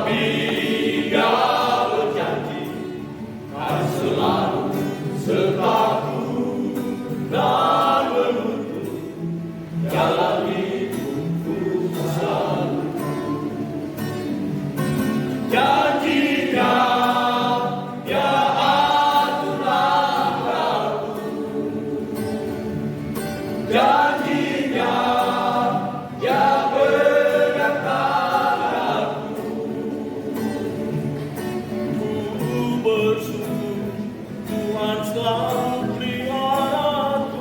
Tetapi Dia berjanji akan selalu sertaku dan menuntun jalan hidupku selalu. Janjinya Dia atur langkahku, janjinya Dia beratkan aku. Ku bersyukur Tuhan selalu peliharaku.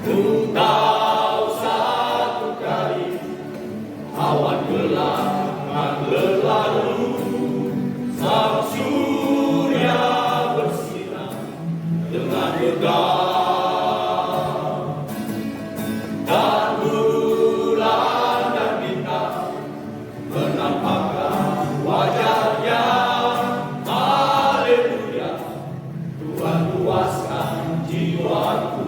Ku tahu satu kali awan gelap akan berlalu, sang surya bersinar dengan megah, dan bulan dan bintang menampakkan wajahnya. Haleluya, Tuhan puaskan jiwaku.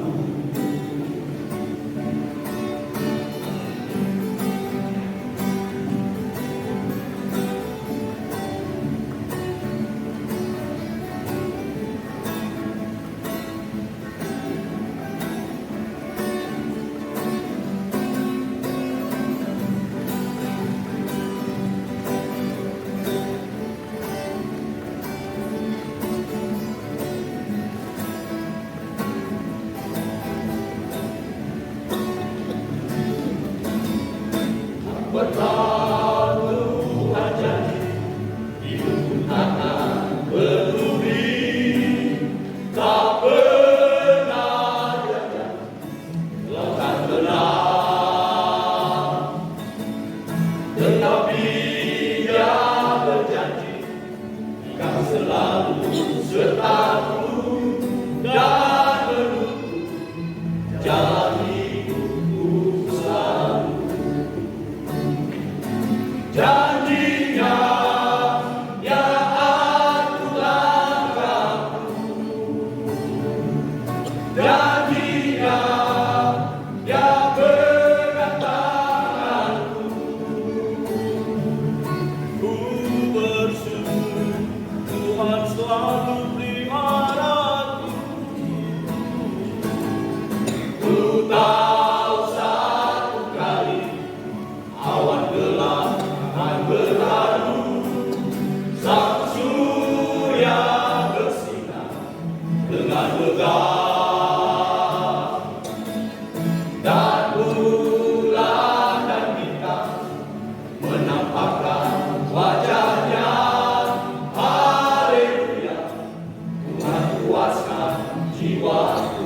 Berlalu Tuhan janji, hidupku takkan berhenti, tak pernah Dia janji lautan gelap. Tetapi Dia berjanji akan selalu sertaku dan menuntun jalan hidupku selalu. Janjinya Dia atur langkahku, janjinya Dia berat tanganku. Ku bersyukur Tuhan selalu peliharaku. Ku tahu satu kali awan gelap akan berlalu, sang surya bersinar dengan megah, dan bulan dan bintang menampakkan wajahnya. Haleluya, Tuhan puaskan jiwaku.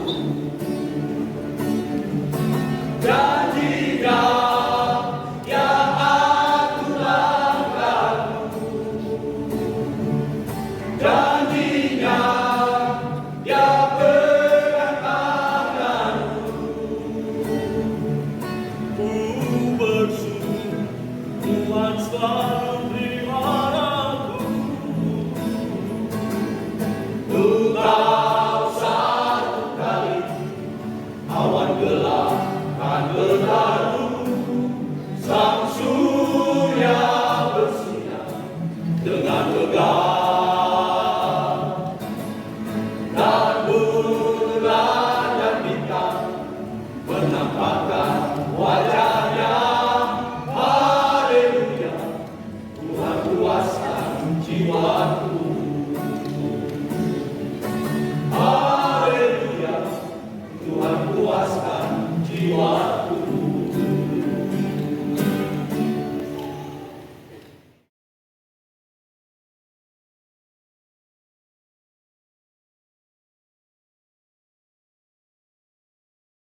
Janjinya Dia atur langkahku, janjinya Dia pegang tanganku. Ku bersyukur Tuhan selalu